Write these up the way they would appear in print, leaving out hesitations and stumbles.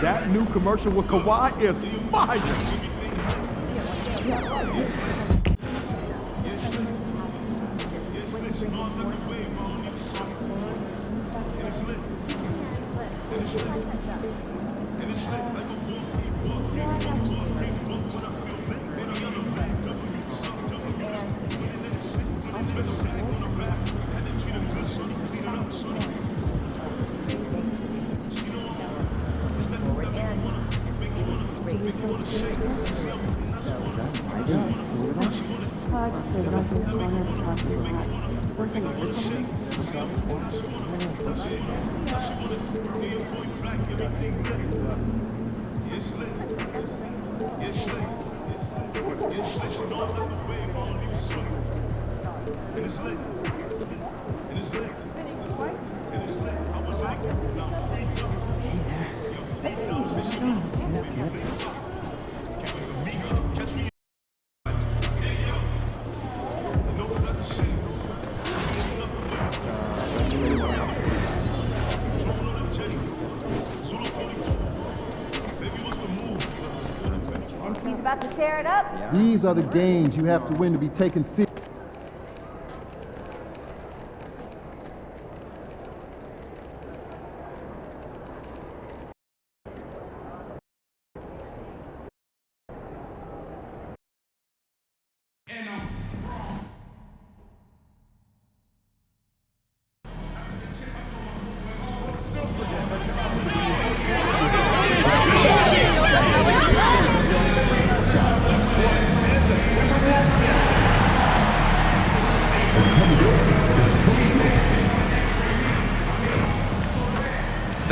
That new commercial with Kawhi is fire. He's about to tear it up. These are the games you have to win to be taken seriously.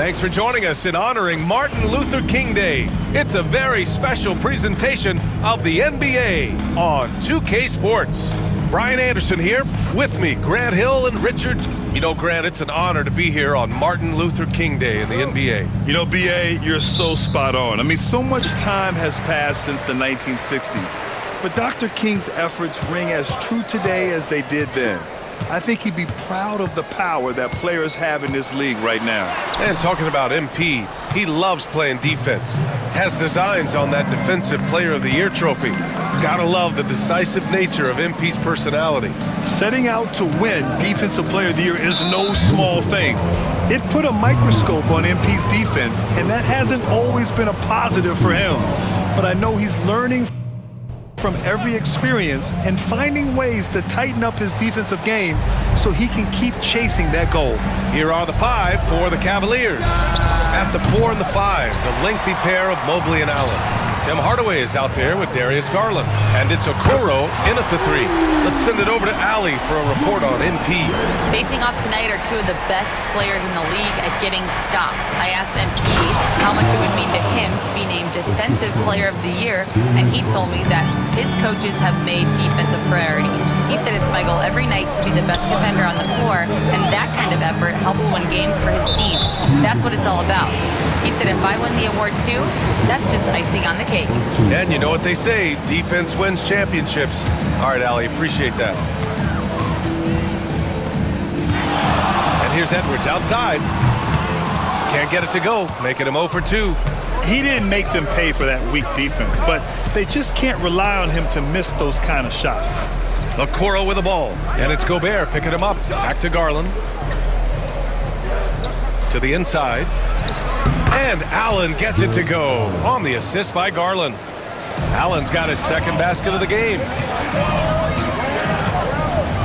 Thanks for joining us in honoring Martin Luther King Day. It's a very special presentation of the NBA on 2K Sports. Brian Anderson here, with me, Grant Hill and Richard. You know, Grant, it's an honor to be here on Martin Luther King Day in the NBA. You know, B.A., you're so spot on. I mean, so much time has passed since the 1960s, but Dr. King's efforts ring as true today as they did then. I think he'd be proud of the power that players have in this league right now. And talking about MP, he loves playing defense. Has designs on that Defensive Player of the Year trophy. Gotta love the decisive nature of MP's personality. Setting out to win Defensive Player of the Year is no small thing. It put a microscope on MP's defense, and that hasn't always been a positive for him. But I know he's learning from every experience and finding ways to tighten up his defensive game so he can keep chasing that goal. Here are the five for the Cavaliers. At the 4 and the 5, the lengthy pair of Mobley and Allen. Tim Hardaway is out there with Darius Garland. And it's Okoro in at the 3. Let's send it over to Allie for a report on MP. Facing off tonight are two of the best players in the league at getting stops. I asked MP how much it would mean to him to be named Defensive Player of the Year, and he told me that his coaches have made defense a priority. He said it's my goal every night to be the best defender on the floor, and that kind of effort helps win games for his team. That's what it's all about. He said if I win the award too, that's just icing on the cake. And you know what they say, defense wins championships. All right, Allie, appreciate that. And here's Edwards outside. Can't get it to go, making him 0 for 2. He didn't make them pay for that weak defense, but they just can't rely on him to miss those kind of shots. Okoro with the ball, and it's Gobert picking him up. Back to Garland. To the inside. And Allen gets it to go on the assist by Garland. Allen's got his second basket of the game.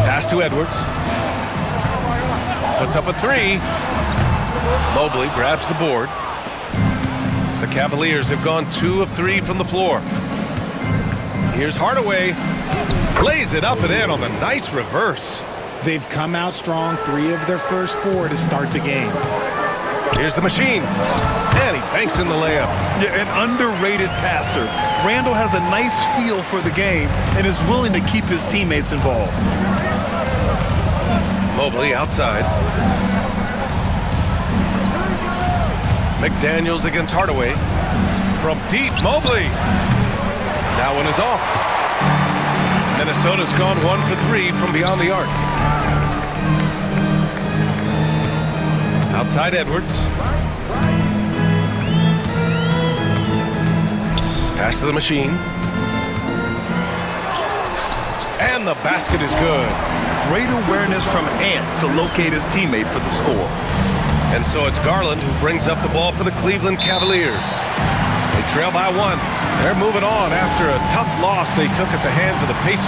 Pass to Edwards. Puts up a 3. Mobley grabs the board. The Cavaliers have gone 2 of 3 from the floor. Here's Hardaway. Lays it up and in on the nice reverse. They've come out strong, 3 of their first 4 to start the game. Here's the machine. And he banks in the layup. Yeah, an underrated passer. Randall has a nice feel for the game and is willing to keep his teammates involved. Mobley outside. McDaniels against Hardaway. From deep, Mobley. That one is off. Minnesota's gone 1 for 3 from beyond the arc. Outside Edwards. Pass to the machine. And the basket is good. Great awareness from Ant to locate his teammate for the score. And so it's Garland who brings up the ball for the Cleveland Cavaliers. They trail by 1. They're moving on after a tough loss they took at the hands of the Pacers.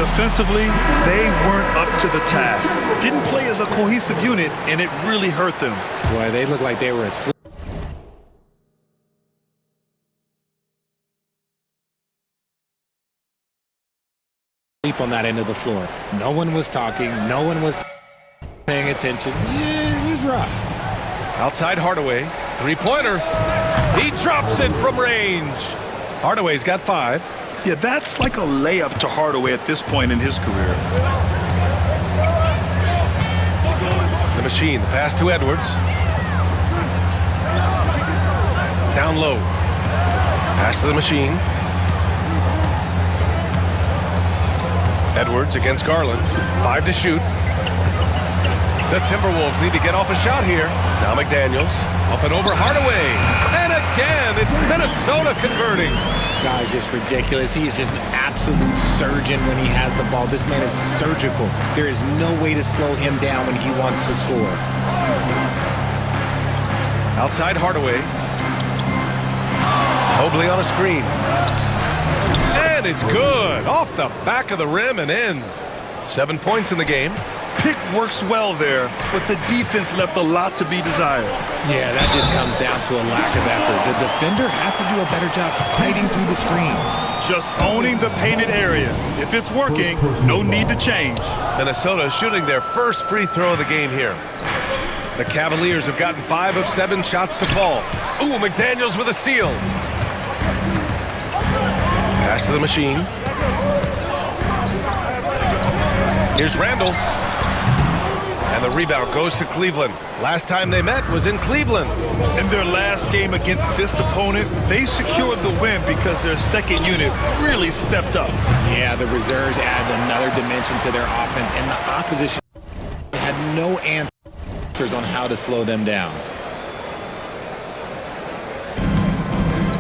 Defensively, they weren't up to the task. Didn't play as a cohesive unit, and it really hurt them. Boy, they looked like they were asleep on that end of the floor. No one was talking. No one was paying attention. Yeah, it was rough. Outside Hardaway. Three-pointer. He drops it from range. Hardaway's got 5. Yeah, that's like a layup to Hardaway at this point in his career. The machine. The pass to Edwards. Down low. Pass to the machine. Edwards against Garland. 5 to shoot. The Timberwolves need to get off a shot here. Now McDaniels. Up and over Hardaway. And again, it's Minnesota converting. Guy's just ridiculous. He's just an absolute surgeon when he has the ball. This man is surgical. There is no way to slow him down when he wants to score. Outside Hardaway. Mobley on a screen. And it's good. Off the back of the rim and in. 7 points in the game. Pick works well there, but the defense left a lot to be desired. Yeah, that just comes down to a lack of effort. The defender has to do a better job fighting through the screen. Just owning the painted area. If it's working, no need to change. Minnesota shooting their first free throw of the game here. The Cavaliers have gotten 5 of 7 shots to fall. Ooh, McDaniels with a steal. Pass to the machine. Here's Randall. And the rebound goes to Cleveland. Last time they met was in Cleveland. In their last game against this opponent, they secured the win because their second unit really stepped up. Yeah, the reserves add another dimension to their offense, and the opposition had no answers on how to slow them down.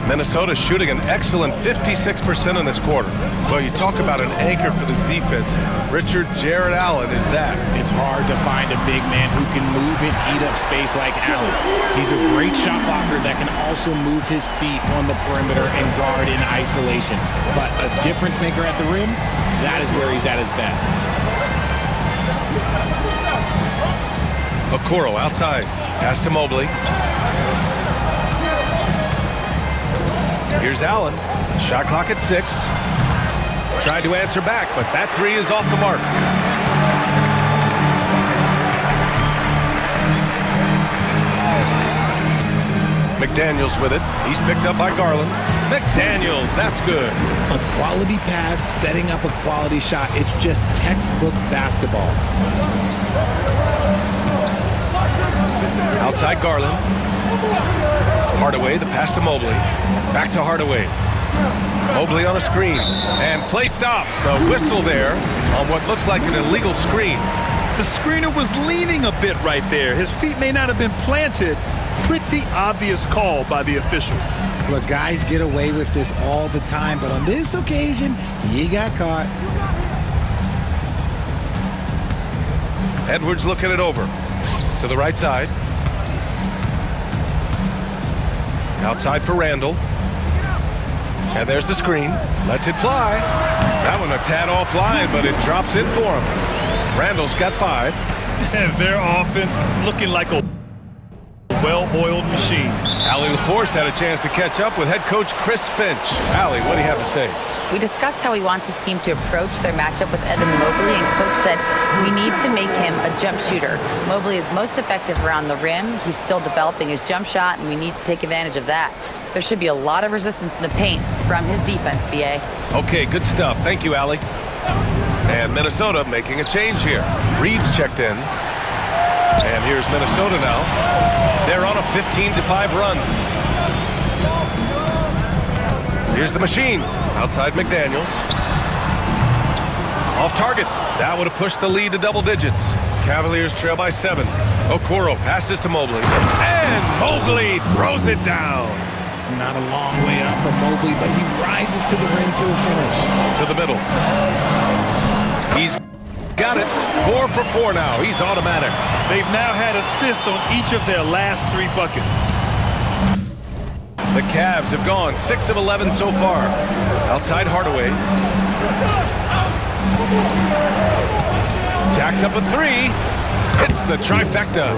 Minnesota shooting an excellent 56% in this quarter. Well, you talk about an anchor for this defense. Richard Jared Allen is that. It's hard to find a big man who can move and eat up space like Allen. He's a great shot blocker that can also move his feet on the perimeter and guard in isolation. But a difference maker at the rim, that is where he's at his best. Okoro outside. Pass to Mobley. Here's Allen. Shot clock at 6. Tried to answer back, but that 3 is off the mark. McDaniels with it. He's picked up by Garland. McDaniels, that's good. A quality pass, setting up a quality shot. It's just textbook basketball. Outside Garland. Hardaway, the pass to Mobley. Back to Hardaway. Mobley on a screen. And play stops. A whistle there on what looks like an illegal screen. The screener was leaning a bit right there. His feet may not have been planted. Pretty obvious call by the officials. Look, guys get away with this all the time, but on this occasion, he got caught. Edwards looking it over. To the right side. Outside for Randall. And there's the screen. Lets it fly. That one a tad offline, but it drops in for him. Randall's got 5. And their offense looking like a well-oiled machine. Allie LaForce had a chance to catch up with head coach Chris Finch. Allie, what do you have to say? We discussed how he wants his team to approach their matchup with Evan Mobley, and Coach said, we need to make him a jump shooter. Mobley is most effective around the rim. He's still developing his jump shot, and we need to take advantage of that. There should be a lot of resistance in the paint from his defense, B.A. Okay, good stuff. Thank you, Allie. And Minnesota making a change here. Reed's checked in. And here's Minnesota now. They're on a 15-5 run. Here's the machine. Outside McDaniels. Off target. That would have pushed the lead to double digits. Cavaliers trail by 7. Okoro passes to Mobley. And Mobley throws it down. Not a long way up for Mobley, but he rises to the rim for the finish. To the middle. He's got it. 4 for 4 now. He's automatic. They've now had assists on each of their last 3 buckets. The Cavs have gone 6 of 11 so far. Outside Hardaway. Jacks up a 3. Hits the trifecta.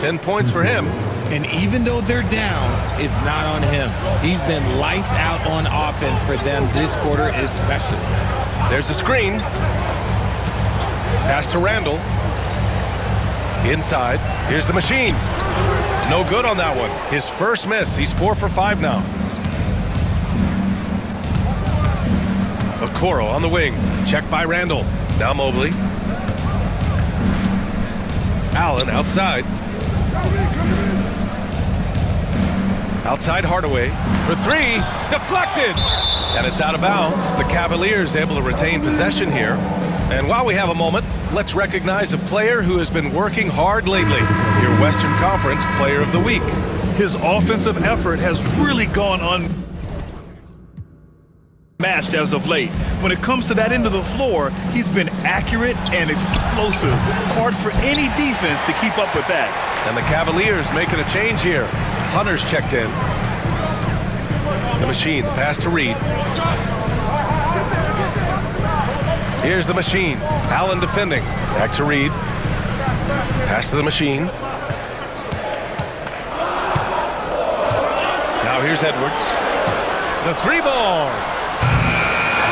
10 points for him. And even though they're down, it's not on him. He's been lights out on offense for them this quarter especially. There's a screen. Pass to Randall. Inside. Here's the machine. No good on that one. His first miss. He's 4 for 5 now. Okoro on the wing. Checked by Randall. Now Mobley. Allen outside. Outside Hardaway for 3. Deflected. And it's out of bounds. The Cavaliers able to retain possession here. And while we have a moment, let's recognize a player who has been working hard lately. Your Western Conference Player of the Week. His offensive effort has really gone unmatched as of late. When it comes to that end of the floor, he's been accurate and explosive. Hard for any defense to keep up with that. And the Cavaliers making a change here. Hunter's checked in. The machine, the pass to Reed. Here's the machine. Allen defending. Back to Reed. Pass to the machine. Now here's Edwards. The 3-ball.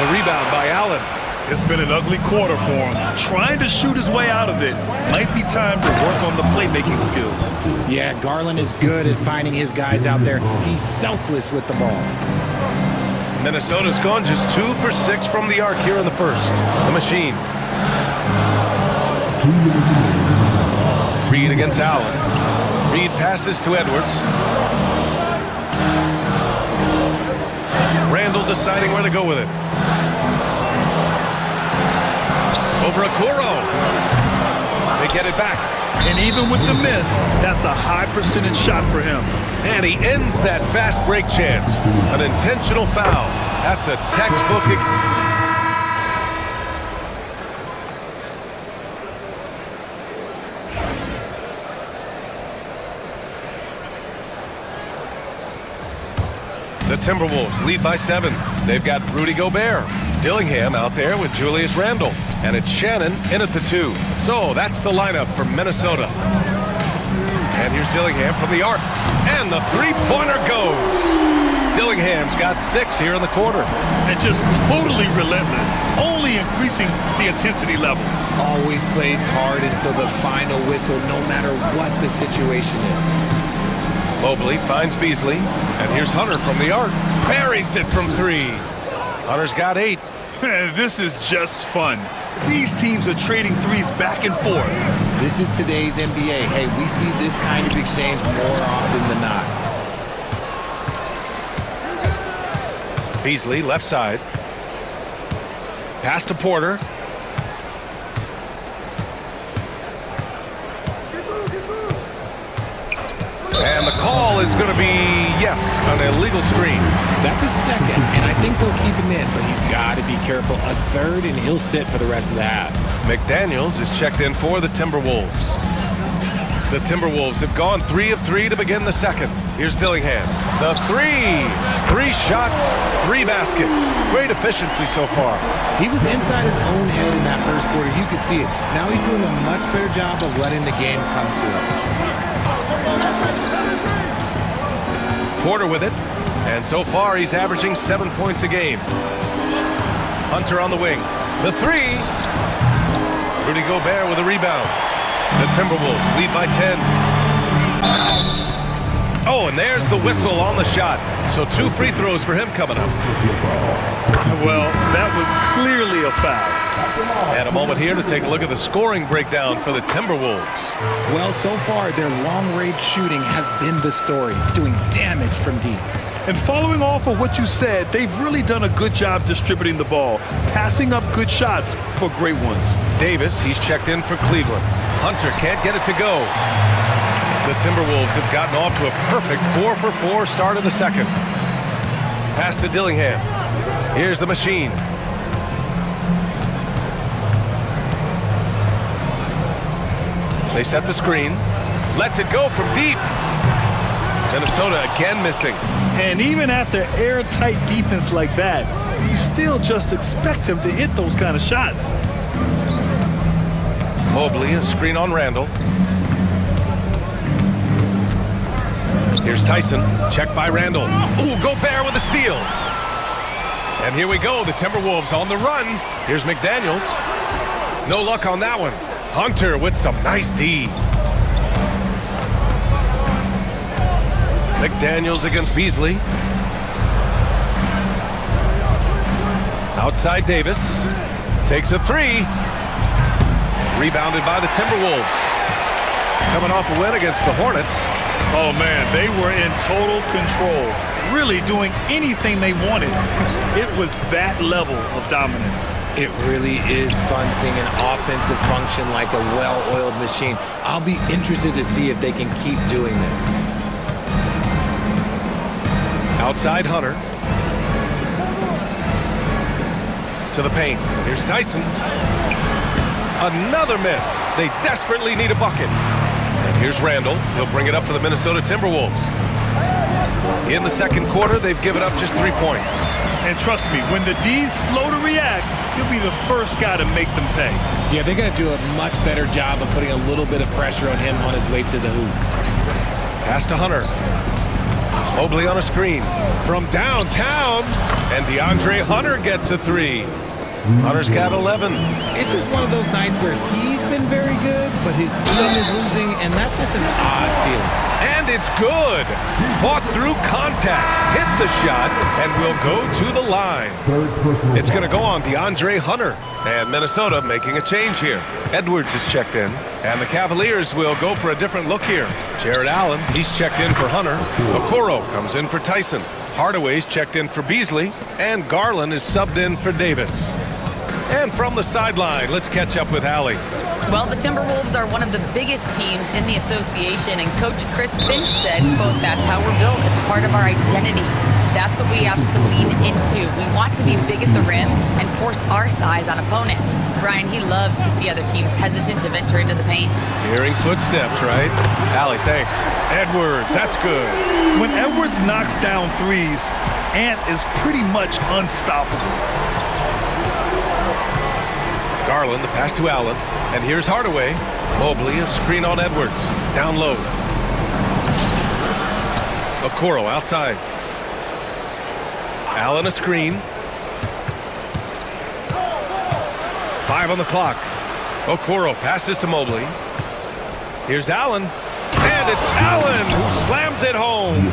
The rebound by Allen. It's been an ugly quarter for him. Trying to shoot his way out of it. Might be time to work on the playmaking skills. Yeah, Garland is good at finding his guys out there. He's selfless with the ball. Minnesota's gone just 2 for 6 from the arc here in the first. The machine. Reed against Allen. Reed passes to Edwards. Randall deciding where to go with it. Over Okoro. They get it back. And even with the miss, that's a high percentage shot for him. And he ends that fast break chance. An intentional foul. That's a textbook. The Timberwolves lead by 7. They've got Rudy Gobert. Dillingham out there with Julius Randle. And it's Shannon in at the 2. So that's the lineup for Minnesota. And here's Dillingham from the arc. And the 3-pointer goes. Dillingham's got 6 here in the quarter. And just totally relentless. Only increasing the intensity level. Always plays hard until the final whistle, no matter what the situation is. Mobley finds Beasley. And here's Hunter from the arc. Buries it from 3. Hunter's got 8. This is just fun. These teams are trading threes back and forth. This is today's NBA. Hey, we see this kind of exchange more often than not. Beasley, left side. Pass to Porter. And the call is going to be, yes, an illegal screen. That's a second, and I think they'll keep him in, but he's got to be careful. A third, and he'll sit for the rest of the half. McDaniels is checked in for the Timberwolves. The Timberwolves have gone 3 of 3 to begin the second. Here's Dillingham. The 3. 3 shots, 3 baskets. Great efficiency so far. He was inside his own head in that first quarter. You could see it. Now he's doing a much better job of letting the game come to him. Porter with it. And so far, he's averaging 7 points a game. Hunter on the wing. The 3. Rudy Gobert with a rebound. The Timberwolves lead by 10. Oh, and there's the whistle on the shot. So 2 free throws for him coming up. Well, that was clearly a foul. And a moment here to take a look at the scoring breakdown for the Timberwolves. Well, so far, their long-range shooting has been the story, doing damage from deep. And following off of what you said, they've really done a good job distributing the ball, passing up good shots for great ones. Davis, he's checked in for Cleveland. Hunter can't get it to go. The Timberwolves have gotten off to a perfect 4-for-4 start of the second. Pass to Dillingham. Here's the machine. They set the screen. Lets it go from deep. Minnesota again missing. And even after airtight defense like that, you still just expect him to hit those kind of shots. Mobley, a screen on Randall. Here's Tyson, checked by Randall. Ooh, Gobert with a steal. And here we go, the Timberwolves on the run. Here's McDaniels. No luck on that one. Hunter with some nice D. McDaniels against Beasley. Outside Davis. Takes a three. Rebounded by the Timberwolves. Coming off a win against the Hornets. Oh man, they were in total control. Really doing anything they wanted. It was that level of dominance. It really is fun seeing an offensive function like a well-oiled machine. I'll be interested to see if they can keep doing this. Outside Hunter. To the paint. Here's Tyson. Another miss. They desperately need a bucket. And here's Randall. He'll bring it up for the Minnesota Timberwolves. In the second quarter, they've given up just 3 points. And trust me, when the D's slow to react, he'll be the first guy to make them pay. Yeah, they're going to do a much better job of putting a little bit of pressure on him on his way to the hoop. Pass to Hunter. Mobley on a screen from downtown, and DeAndre Hunter gets a three. Hunter's got 11. It's just one of those nights where he's been very good, but his team is losing, and that's just an odd feeling. And it's good. Fought through contact, hit the shot, and will go to the line. It's going to go on DeAndre Hunter. And Minnesota making a change here. Edwards is checked in, and the Cavaliers will go for a different look here. Jared Allen, he's checked in for Hunter. Okoro comes in for Tyson. Hardaway's checked in for Beasley, and Garland is subbed in for Davis. And from the sideline, let's catch up with Allie. Well, the Timberwolves are one of the biggest teams in the association, and Coach Chris Finch said, quote, "That's how we're built. It's part of our identity. That's what we have to lean into. We want to be big at the rim and force our size on opponents." Brian, he loves to see other teams hesitant to venture into the paint. Hearing footsteps, right? Allie, thanks. Edwards, that's good. When Edwards knocks down threes, Ant is pretty much unstoppable. Garland, the pass to Allen. And here's Hardaway. Mobley, a screen on Edwards. Down low. Okoro outside. Allen a screen. 5 on the clock. Okoro passes to Mobley. Here's Allen. And it's Allen who slams it home.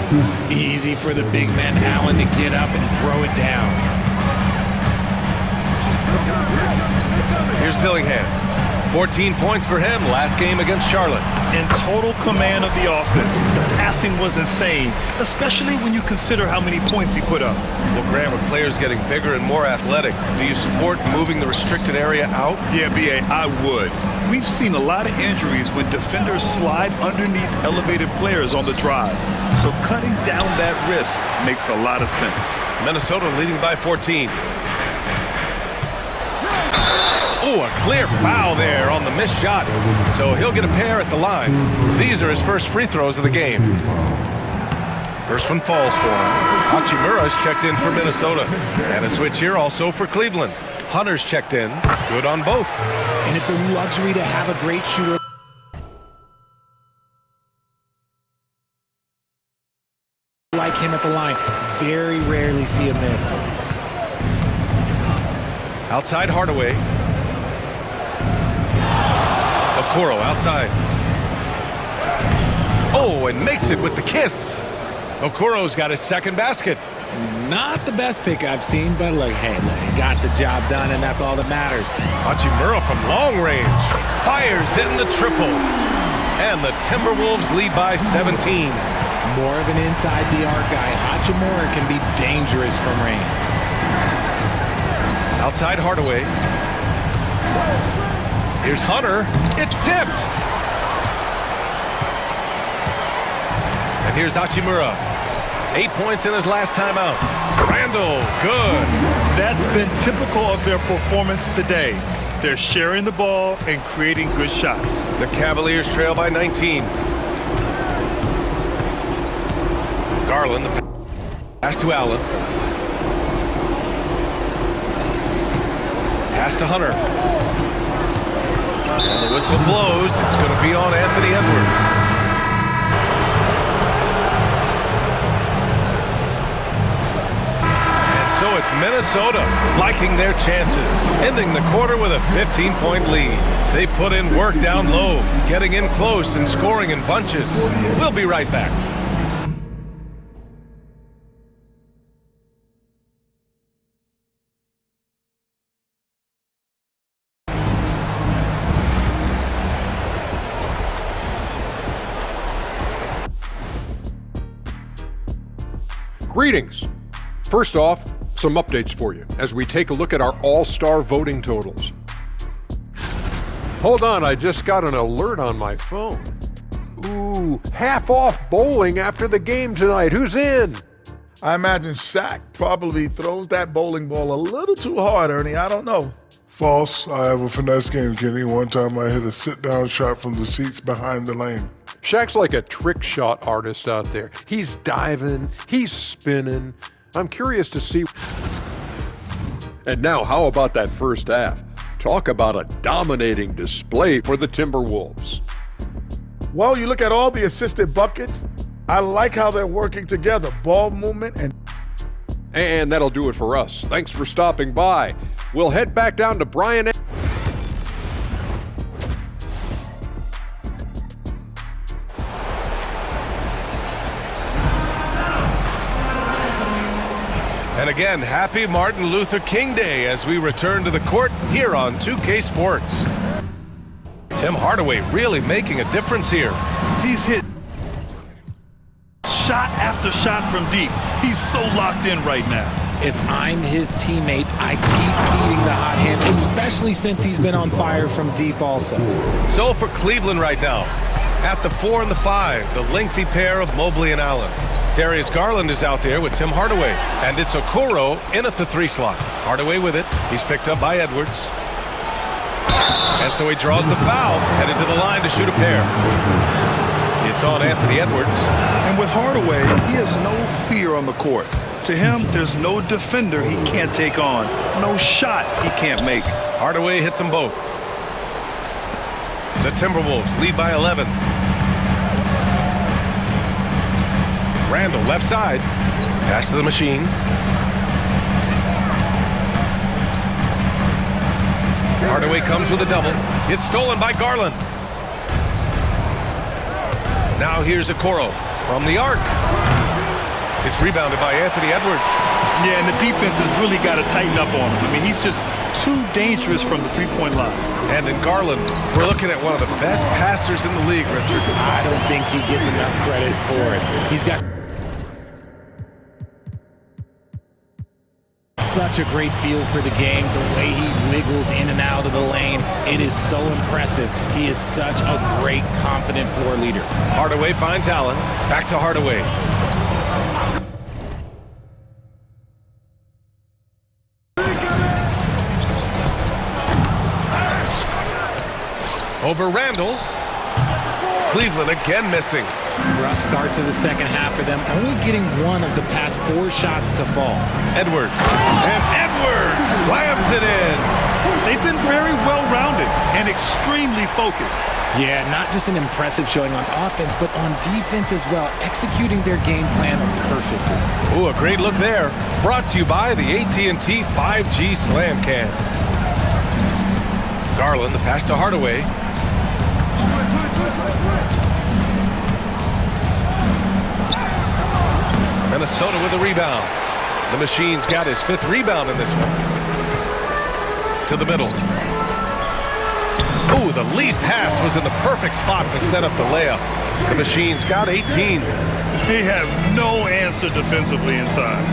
Easy for the big man Allen to get up and throw it down. Here's Dillingham. 14 points for him last game against Charlotte. In total command of the offense. The passing was insane, especially when you consider how many points he put up. Well, Graham, with players getting bigger and more athletic, do you support moving the restricted area out? Yeah, B.A., I would. We've seen a lot of injuries when defenders slide underneath elevated players on the drive. So cutting down that risk makes a lot of sense. Minnesota leading by 14. Oh, a clear foul there on the missed shot. So he'll get a pair at the line. These are his first free throws of the game. First one falls for him. Hachimura's checked in for Minnesota. And a switch here also for Cleveland. Hunter's checked in. Good on both. And it's a luxury to have a great shooter like him at the line. Very rarely see a miss. Outside Hardaway. Okoro outside. Oh, and makes it with the kiss. Okoro's got his second basket. Not the best pick I've seen, but look, hey, he got the job done, and that's all that matters. Hachimura from long range fires in the triple. And the Timberwolves lead by 17. More of an inside the arc guy. Hachimura can be dangerous from range. Outside Hardaway. Here's Hunter. It's tipped. And here's Hachimura. 8 points in his last time out. Randall, good. That's been typical of their performance today. They're sharing the ball and creating good shots. The Cavaliers trail by 19. Garland, the pass to Allen. Pass to Hunter. And the whistle blows. It's going to be on Anthony Edwards. And so it's Minnesota liking their chances, ending the quarter with a 15-point lead. They put in work down low, getting in close and scoring in bunches. We'll be right back. Greetings. First off, some updates for you as we take a look at our all-star voting totals. Hold on, I just got an alert on my phone. Ooh, half off bowling after the game tonight. Who's in? I imagine Shaq probably throws that bowling ball a little too hard, Ernie. I don't know. False. I have a finesse game, Kenny. One time I hit a sit-down shot from the seats behind the lane. Shaq's like a trick shot artist out there. He's diving, he's spinning. I'm curious to see. And now, how about that first half? Talk about a dominating display for the Timberwolves. Well, you look at all the assisted buckets. I like how they're working together. Ball movement And that'll do it for us. Thanks for stopping by. We'll head back down to Brian. And again, happy Martin Luther King Day as we return to the court here on 2K Sports. Tim Hardaway really making a difference here. He's hit shot after shot from deep. He's so locked in right now. If I'm his teammate, I keep feeding the hot hand, especially since he's been on fire from deep also. So for Cleveland right now, at the 4 and the 5, the lengthy pair of Mobley and Allen. Darius Garland is out there with Tim Hardaway, and it's Okoro in at the 3 slot. Hardaway with it. He's picked up by Edwards. And so he draws the foul, headed to the line to shoot a pair. It's on Anthony Edwards. And with Hardaway, he has no fear on the court. To him, there's no defender he can't take on, no shot he can't make. Hardaway hits them both. The Timberwolves lead by 11. Randall left side. Pass to the machine. Hardaway comes with a double. It's stolen by Garland. Now here's Okoro from the arc. It's rebounded by Anthony Edwards. Yeah, and the defense has really got to tighten up on him. I mean, he's just too dangerous from the three-point line. And in Garland, we're looking at one of the best passers in the league, Richard. I don't think he gets enough credit for it. He's got such a great feel for the game, the way he wiggles in and out of the lane. It is so impressive. He is such a great, confident floor leader. Hardaway finds Allen. Back to Hardaway. Over Randall. Cleveland again missing. Rough start to the second half for them, only getting one of the past 4 shots to fall. Edwards. And Edwards slams it in. They've been very well-rounded and extremely focused. Yeah, not just an impressive showing on offense, but on defense as well, executing their game plan perfectly. Ooh, a great look there. Brought to you by the AT&T 5G Slam Cam. Garland, the pass to Hardaway. Minnesota with a rebound. The Machine's got his 5th rebound in this one. To the middle. Ooh, the lead pass was in the perfect spot to set up the layup. The Machine's got 18. They have no answer defensively inside.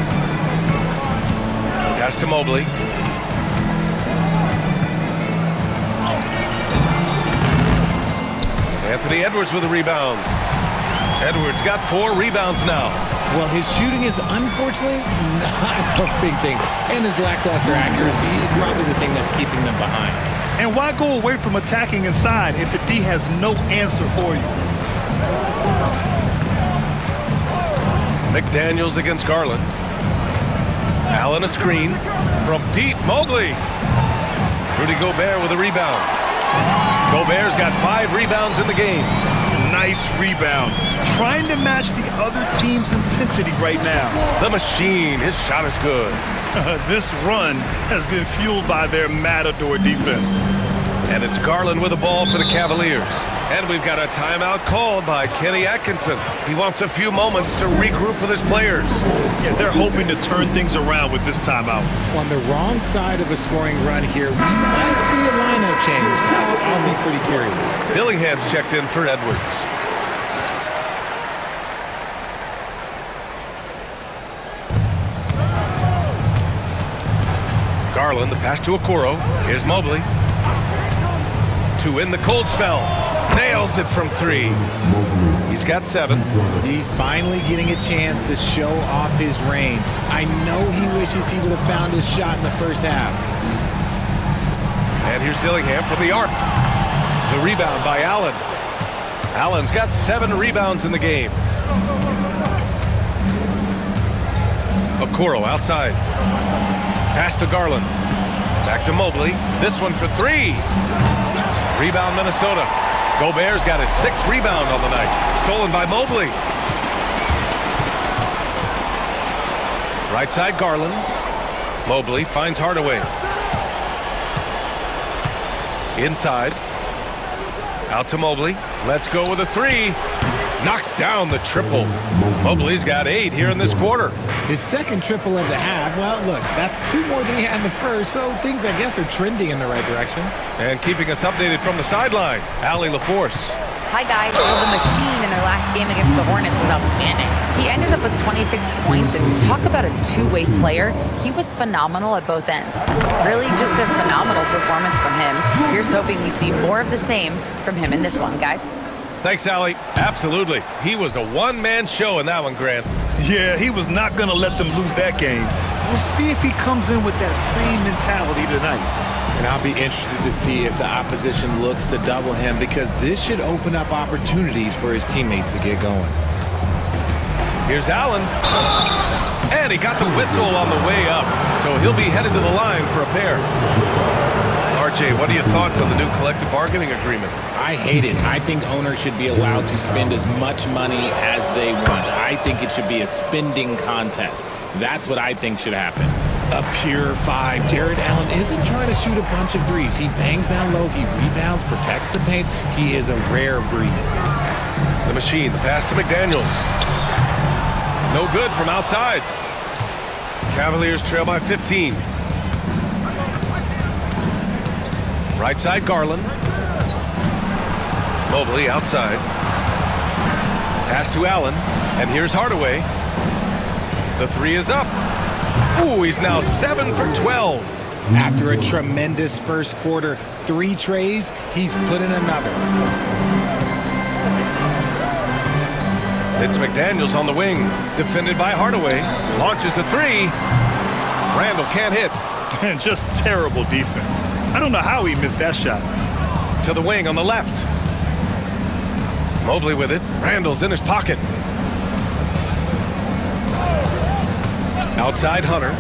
Pass to Mobley. Anthony Edwards with a rebound. Edwards got 4 rebounds now. Well, his shooting is unfortunately not a big thing. And his lackluster accuracy is probably the thing that's keeping them behind. And why go away from attacking inside if the D has no answer for you? McDaniels against Garland. Allen a screen. From deep, Mobley. Rudy Gobert with a rebound. Gobert's got 5 rebounds in the game. Nice rebound. Trying to match the other team's intensity right now. The machine, his shot is good. This run has been fueled by their Matador defense. And it's Garland with the ball for the Cavaliers. And we've got a timeout called by Kenny Atkinson. He wants a few moments to regroup with his players. Yeah, they're hoping to turn things around with this timeout. On the wrong side of a scoring run here, we might see a lineup change. I'll be pretty curious. Dillingham's checked in for Edwards. Garland, the pass to Okoro. Here's Mobley. To end the cold spell. Nails it from 3. He's got 7. He's finally getting a chance to show off his range. I know he wishes he would have found his shot in the first half. And here's Dillingham from the arc. The rebound by Allen. Allen's got 7 rebounds in the game. Okoro outside. Pass to Garland. Back to Mobley. This one for 3. Rebound Minnesota. Gobert's got his 6th rebound on the night. Stolen by Mobley. Right side Garland. Mobley finds Hardaway. Inside. Out to Mobley. Let's go with a 3. Knocks down the triple. Mobley's got 8 here in this quarter. His second triple of the half. Well, look, that's 2 more than he had in the first, so things, I guess, are trending in the right direction. And keeping us updated from the sideline, Allie LaForce. Hi, guys. Well, the machine in their last game against the Hornets was outstanding. He ended up with 26 points, and talk about a two-way player. He was phenomenal at both ends. Really just a phenomenal performance from him. Here's hoping we see more of the same from him in this one, guys. Thanks, Allie. Absolutely. He was a one-man show in that one, Grant. Yeah, he was not going to let them lose that game. We'll see if he comes in with that same mentality tonight. And I'll be interested to see if the opposition looks to double him, because this should open up opportunities for his teammates to get going. Here's Allen. And he got the whistle on the way up, so he'll be headed to the line for a pair. RJ, what are your thoughts on the new collective bargaining agreement? I hate it. I think owners should be allowed to spend as much money as they want. I think it should be a spending contest. That's what I think should happen. A pure 5. Jared Allen isn't trying to shoot a bunch of threes. He bangs down low, he rebounds, protects the paint. He is a rare breed. The machine, the pass to McDaniels. No good from outside. Cavaliers trail by 15. Right side, Garland. Mobley outside. Pass to Allen. And here's Hardaway. The 3 is up. Ooh, he's now 7 for 12. After a tremendous first quarter, 3 trays, he's put in another. It's McDaniels on the wing. Defended by Hardaway. Launches a 3. Randall can't hit. Just terrible defense. I don't know how he missed that shot. To the wing on the left. Mobley with it. Randall's in his pocket. Outside Hunter.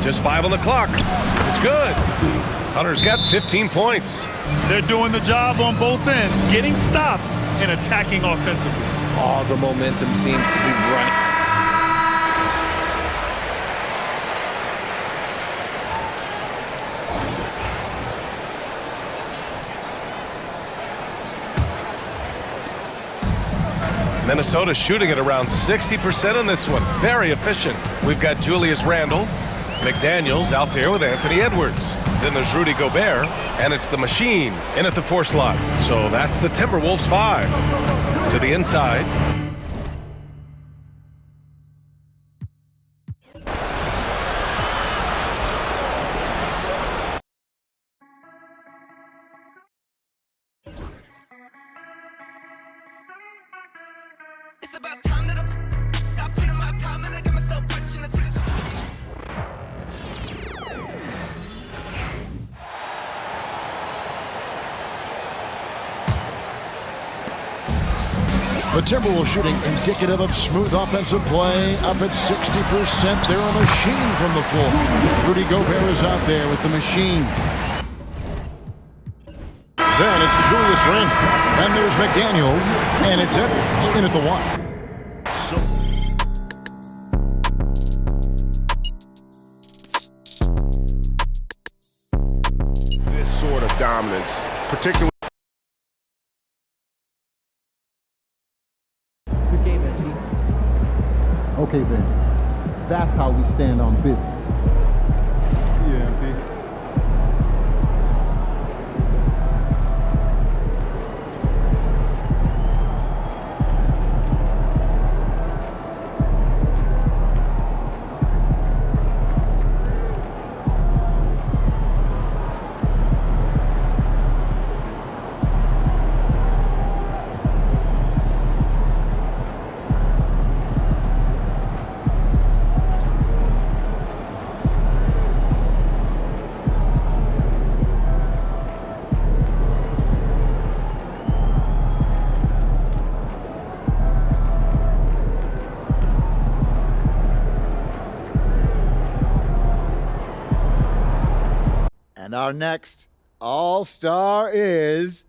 Just 5 on the clock. It's good. Hunter's got 15 points. They're doing the job on both ends, getting stops and attacking offensively. All the momentum seems to be running. Minnesota shooting at around 60% in this one. Very efficient. We've got Julius Randle. McDaniels out there with Anthony Edwards. Then there's Rudy Gobert, and it's the machine in at the 4 slot. So that's the Timberwolves 5. To the inside. It's about time that I put in my time and I got myself rich and I took a The Timberwolves shooting indicative of smooth offensive play, up at 60%. They're a machine from the floor. Rudy Gobert is out there with the machine. Then it's Julius Randle. And there's McDaniels. And it's Edwards in at the one. This sort of dominance, particularly. Okay, then. That's how we stand on business. Yeah, MP. And our next All-Star is